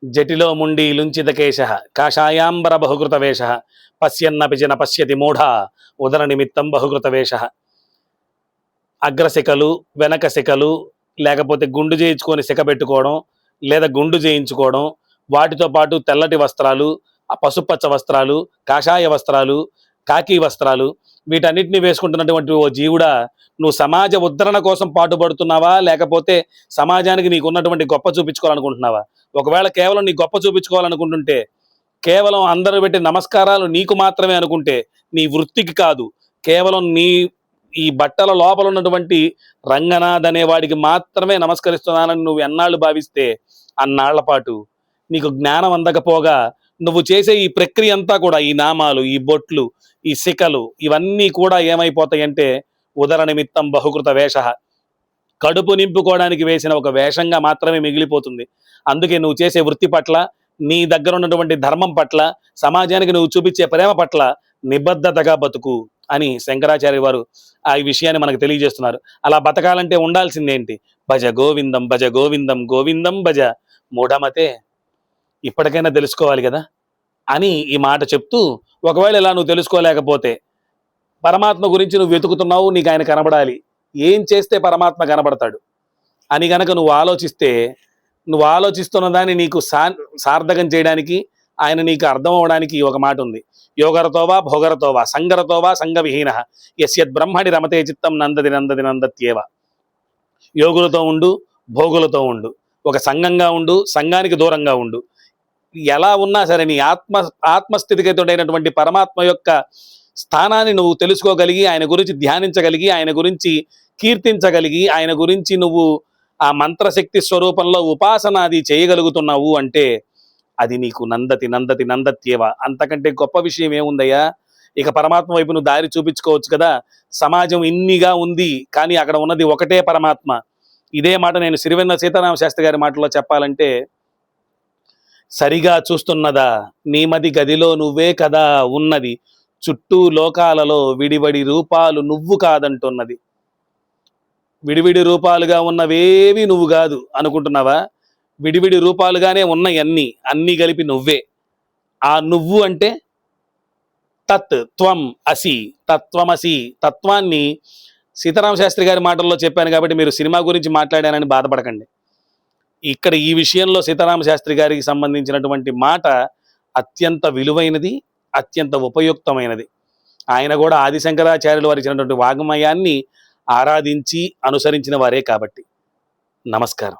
జటిలో ముండి లుంచితకేశ కాషాయాంబర బహుకృత వేష పశ్యన్నపి జన పశ్యతి మూఢ ఉదర నిమిత్తం బహుకృత వేష. అగ్రశిఖలు వెనక శిఖలు లేకపోతే గుండు చేయించుకొని శిఖ పెట్టుకోవడం లేదా గుండు చేయించుకోవడం, వాటితో పాటు తెల్లటి వస్త్రాలు, పసుపచ్చ వస్త్రాలు, కాషాయ వస్త్రాలు, కాకి వస్త్రాలు, వీటన్నిటిని వేసుకుంటున్నటువంటి ఓ జీవుడా, నువ్వు సమాజ ఉద్ధరణ కోసం పాటుపడుతున్నావా లేకపోతే సమాజానికి నీకు ఉన్నటువంటి గొప్ప చూపించుకోవాలనుకుంటున్నావా? ఒకవేళ కేవలం నీ గొప్ప చూపించుకోవాలనుకుంటుంటే, కేవలం అందరూ పెట్టి నమస్కారాలు నీకు మాత్రమే అనుకుంటే, నీ వృత్తికి కాదు, కేవలం నీ ఈ బట్టల లోపల ఉన్నటువంటి రంగనాథ్ అనే వాడికి మాత్రమే నమస్కరిస్తున్నానని నువ్వు ఎన్నాళ్ళు భావిస్తే అన్నాళ్ల పాటు నీకు జ్ఞానం అందకపోగా నువ్వు చేసే ఈ ప్రక్రియ అంతా కూడా, ఈ నామాలు, ఈ బొట్లు, ఈ శిఖలు, ఇవన్నీ కూడా ఏమైపోతాయంటే ఉదర నిమిత్తం బహుకృత వేష, కడుపు నింపుకోవడానికి వేసిన ఒక వేషంగా మాత్రమే మిగిలిపోతుంది. అందుకే నువ్వు చేసే వృత్తి పట్ల, నీ దగ్గర ఉన్నటువంటి ధర్మం పట్ల, సమాజానికి నువ్వు చూపించే ప్రేమ పట్ల నిబద్ధతగా బతుకు అని శంకరాచార్య వారు ఆ విషయాన్ని మనకు తెలియజేస్తున్నారు. అలా బతకాలంటే ఉండాల్సిందేంటి? భజ గోవిందం భజ గోవిందం గోవిందం భజ మూఢమతే. ఇప్పటికైనా తెలుసుకోవాలి కదా అని ఈ మాట చెప్తూ, ఒకవేళ ఇలా నువ్వు తెలుసుకోలేకపోతే, పరమాత్మ గురించి నువ్వు వెతుకుతున్నావు, నీకు ఆయన కనబడాలి, ఏం చేస్తే పరమాత్మ కనబడతాడు అని గనక నువ్వు ఆలోచిస్తే, నువ్వు ఆలోచిస్తున్న దాన్ని నీకు సార్థకం చేయడానికి, ఆయన నీకు అర్థం అవడానికి ఒక మాట ఉంది. యోగరతోవా భోగరతోవా సంగరతోవా సంగవిహీన యస్యద్ బ్రహ్మణి రమతే చిత్తం నందది నందది నందత్యేవ. యోగులతో ఉండు, భోగులతో ఉండు, ఒక సంఘంగా ఉండు, సంఘానికి దూరంగా ఉండు. ఎలా ఉన్నా సరే నీ ఆత్మస్థితిగతుడైనటువంటి పరమాత్మ యొక్క స్థానాన్ని నువ్వు తెలుసుకోగలిగి, ఆయన గురించి ధ్యానించగలిగి, ఆయన గురించి కీర్తించగలిగి, ఆయన గురించి నువ్వు ఆ మంత్రశక్తి స్వరూపంలో ఉపాసన అది చేయగలుగుతున్నావు అంటే అది నీకు నందతి నందతి నందత్యేవ. అంతకంటే గొప్ప విషయం ఏముందయ్యా? ఇక పరమాత్మ వైపు నువ్వు దారి చూపించుకోవచ్చు కదా. సమాజం ఇన్నిగా ఉంది, కానీ అక్కడ ఉన్నది ఒకటే పరమాత్మ. ఇదే మాట నేను సిరివెన్నెల సీతారామ శాస్త్రి గారి మాటల్లో చెప్పాలంటే, సరిగా చూస్తున్నదా నీమది గదిలో నువ్వే కదా ఉన్నది, చుట్టూ లోకాలలో విడివడి రూపాలు నువ్వు కాదంటున్నది. విడివిడి రూపాలుగా ఉన్నవేవి నువ్వు కాదు అనుకుంటున్నావా? విడివిడి రూపాలుగానే ఉన్నాయి అన్నీ కలిపి నువ్వే. ఆ నువ్వు అంటే తత్ త్వం అసి, తత్వమసి. తత్వాన్ని సీతారామ శాస్త్రి గారి మాటల్లో చెప్పాను కాబట్టి మీరు సినిమా గురించి మాట్లాడానని బాధపడకండి. ఇక్కడ ఈ విషయంలో సీతారామ శాస్త్రి గారికి సంబంధించినటువంటి మాట అత్యంత విలువైనది, అత్యంత ఉపయుక్తమైనది. ఆయన కూడా ఆదిశంకరాచార్యులు వారు ఇచ్చినటువంటి వాగ్మయాన్ని ఆరాధించి అనుసరించిన వారే కాబట్టి. నమస్కారం.